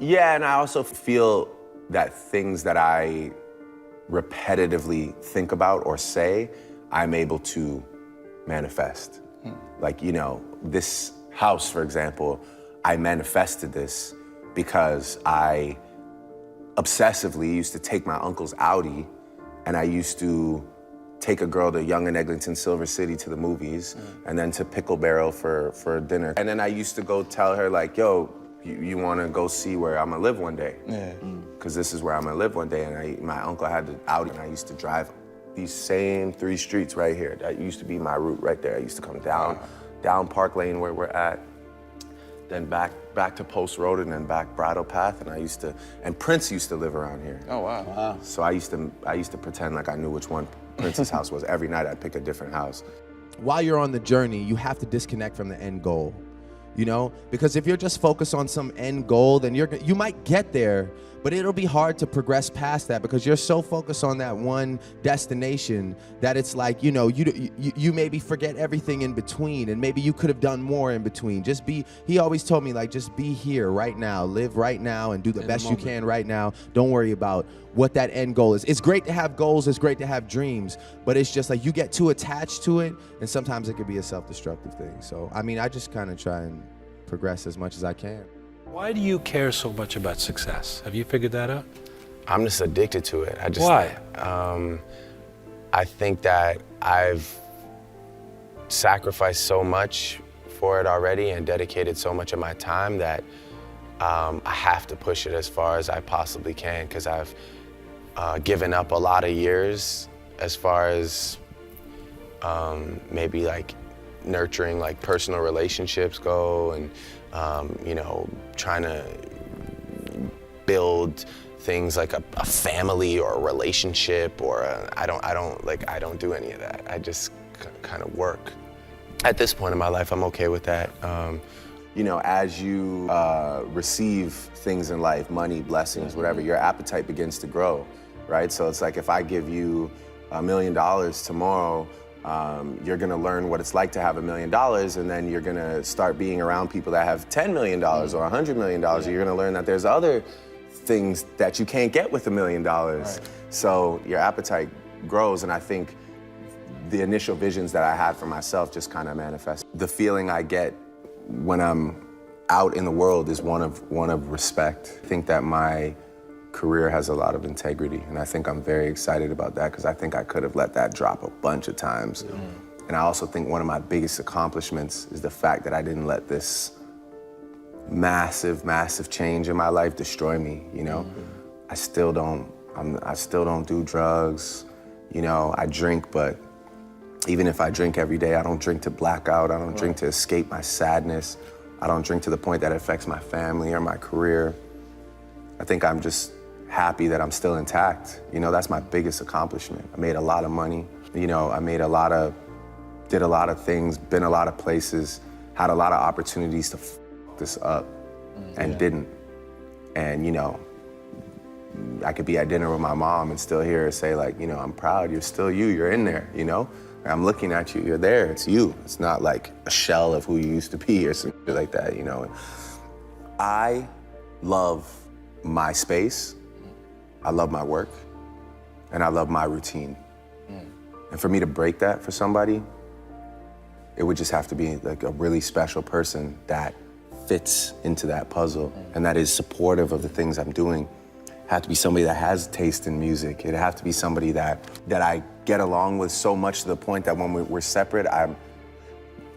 Yeah, and I also feel that things that I repetitively think about or say, I'm able to manifest. Like, you know, this house, for example, I manifested this because I obsessively used to take my uncle's Audi, and I used to take a girl to Young and Eglinton, Silver City to the movies, and then to Pickle Barrel for dinner. And then I used to go tell her like, yo, you wanna go see where I'm gonna live one day? Yeah. Cause this is where I'm gonna live one day. And my uncle had the Audi, and I used to drive these same 3 streets right here. That used to be my route right there. I used to come down Park Lane where we're at, then back to Post Road, and then back Bridle Path. And and Prince used to live around here. Oh, wow. So I used to pretend like I knew which one Prince's house was. Every night I'd pick a different house. While you're on the journey, you have to disconnect from the end goal, you know? Because if you're just focused on some end goal, then you might get there, but it'll be hard to progress past that because you're so focused on that one destination that it's like, you know, you maybe forget everything in between, and maybe you could have done more in between. He always told me, like, just be here right now, live right now, and do the best you can right now. Don't worry about what that end goal is. It's great to have goals, it's great to have dreams, but it's just like you get too attached to it, and sometimes it could be a self-destructive thing. So, I mean, I just kind of try and progress as much as I can. Why do you care so much about success? Have you figured that out? I'm just addicted to it. Why? I think that I've sacrificed so much for it already and dedicated so much of my time that I have to push it as far as I possibly can, because I've given up a lot of years as far as maybe like nurturing like personal relationships go, and you know, trying to build things like a family or a relationship, or I don't do any of that. I just kind of work. At this point in my life, I'm okay with that. You know, as you receive things in life, money, blessings, whatever, your appetite begins to grow, right? So it's like if I give you $1 million tomorrow, you're gonna learn what it's like to have $1 million, and then you're gonna start being around people that have $10 million or $100 million, and you're gonna learn that there's other things that you can't get with $1 million. Right. So your appetite grows, and I think the initial visions that I had for myself just kind of manifest. The feeling I get when I'm out in the world is one of respect. I think that my career has a lot of integrity, and I think I'm very excited about that, because I think I could have let that drop a bunch of times. And I also think one of my biggest accomplishments is the fact that I didn't let this massive change in my life destroy me, you know? I still don't do drugs, you know, I drink, but even if I drink every day, I don't drink to black out, I don't drink to escape my sadness, I don't drink to the point that it affects my family or my career. I think I'm just happy that I'm still intact. You know, that's my biggest accomplishment. I made a lot of money, you know, did a lot of things, been a lot of places, had a lot of opportunities to f this up, and didn't. And, you know, I could be at dinner with my mom and still hear her say, like, you know, I'm proud, you're still you, you're in there, you know? I'm looking at you, you're there, it's you. It's not like a shell of who you used to be or something like that, you know? I love my space, I love my work, and I love my routine. And for me to break that for somebody, it would just have to be like a really special person that fits into that puzzle and that is supportive of the things I'm doing. It have to be somebody that has taste in music. It'd have to be somebody that I get along with so much to the point that when we're separate, I'm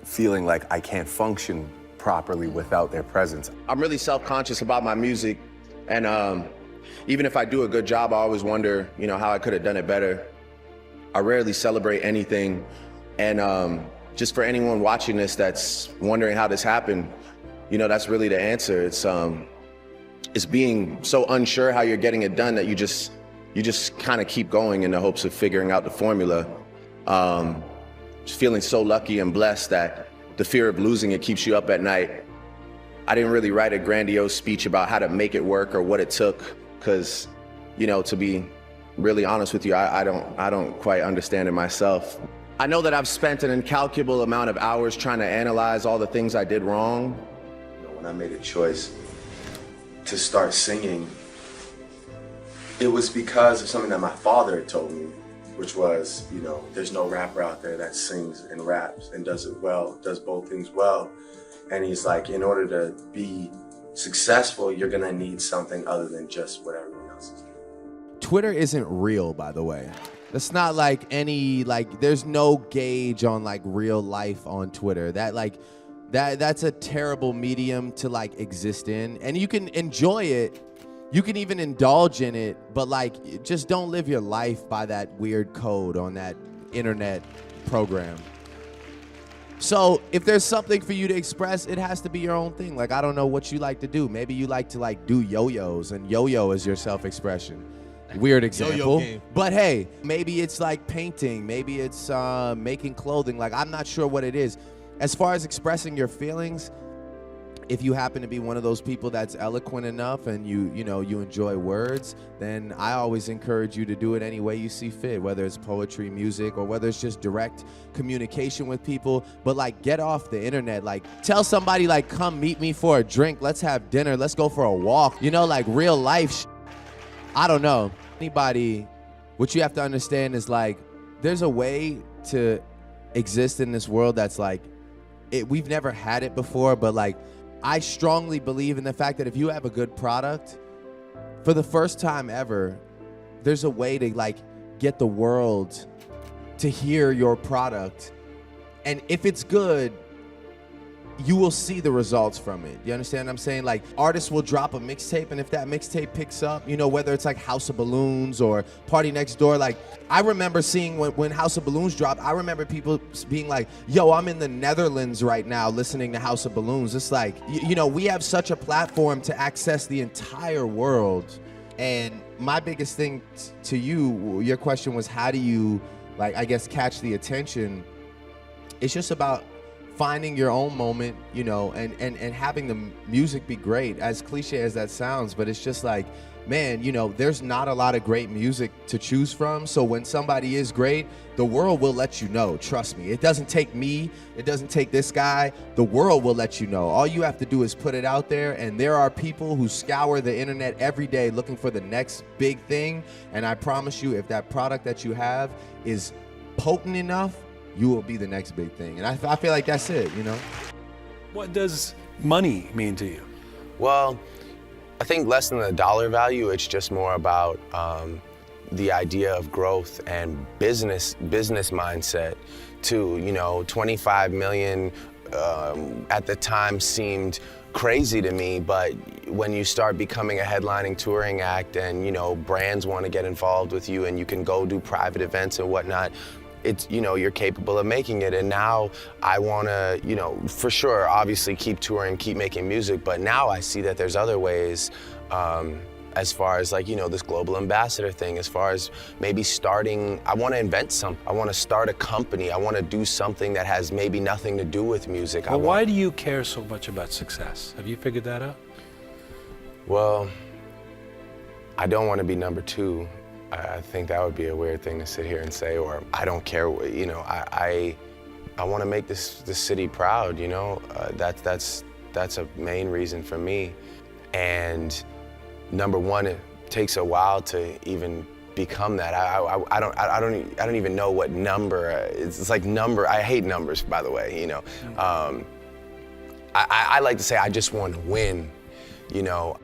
feeling like I can't function properly without their presence. I'm really self-conscious about my music, and even if I do a good job, I always wonder, you know, how I could have done it better. I rarely celebrate anything, and just for anyone watching this that's wondering how this happened, you know, that's really the answer. It's being so unsure how you're getting it done that you just kind of keep going in the hopes of figuring out the formula. Just feeling so lucky and blessed that the fear of losing it keeps you up at night. I didn't really write a grandiose speech about how to make it work or what it took, because, you know, to be really honest with you, I don't quite understand it myself. I know that I've spent an incalculable amount of hours trying to analyze all the things I did wrong. You know, when I made a choice to start singing, it was because of something that my father had told me, which was, you know, there's no rapper out there that sings and raps and does it well, does both things well. And he's like, in order to be successful, you're gonna need something other than just what everyone else is doing. Twitter isn't real, by the way. It's not like any, like, there's no gauge on like real life on Twitter. That's a terrible medium to like exist in. And you can enjoy it, you can even indulge in it, but like, just don't live your life by that weird code on that internet program. So if there's something for you to express, it has to be your own thing. Like, I don't know what you like to do. Maybe you like to like do yo-yos, and yo-yo is your self-expression. Weird example. Yo-yo game. But hey, maybe it's like painting. Maybe it's making clothing. Like, I'm not sure what it is. As far as expressing your feelings, if you happen to be one of those people that's eloquent enough and you enjoy words, then I always encourage you to do it any way you see fit, whether it's poetry, music, or whether it's just direct communication with people. But like, get off the internet. Like, tell somebody, like, come meet me for a drink. Let's have dinner. Let's go for a walk. You know, like real life. I don't know. Anybody, what you have to understand is like, there's a way to exist in this world that's like, we've never had it before, but like, I strongly believe in the fact that if you have a good product, for the first time ever, there's a way to like get the world to hear your product. And if it's good, you will see the results from it. You understand what I'm saying? Like, artists will drop a mixtape, and if that mixtape picks up, you know, whether it's like House of Balloons or Party Next Door, like, I remember seeing when House of Balloons dropped, I remember people being like, yo, I'm in the Netherlands right now listening to House of Balloons. It's like, you know, we have such a platform to access the entire world. And my biggest thing to you, your question was, how do you, like, I guess, catch the attention? It's just about finding your own moment, you know, and having the music be great, as cliche as that sounds. But it's just like, man, you know, there's not a lot of great music to choose from. So when somebody is great, the world will let you know. Trust me. It doesn't take me. It doesn't take this guy. The world will let you know. All you have to do is put it out there. And there are people who scour the internet every day looking for the next big thing. And I promise you, if that product that you have is potent enough, you will be the next big thing. And I feel like that's it, you know? What does money mean to you? Well, I think less than the dollar value, it's just more about the idea of growth and business mindset too. You know, 25 million at the time seemed crazy to me, but when you start becoming a headlining touring act and, you know, brands want to get involved with you and you can go do private events and whatnot, it's, you know, you're capable of making it. And now I want to, you know, for sure, obviously keep touring, keep making music, but now I see that there's other ways, as far as like, you know, this global ambassador thing, as far as maybe starting, I want to invent something. I want to start a company. I want to do something that has maybe nothing to do with music. Well, why do you care so much about success? Have you figured that out? Well, I don't want to be number two. I think that would be a weird thing to sit here and say, or I don't care, you know, I want to make this city proud, you know, that's a main reason for me. And number one, it takes a while to even become that. I don't even know what number, it's like number, I hate numbers, by the way, you know. I like to say I just want to win, you know.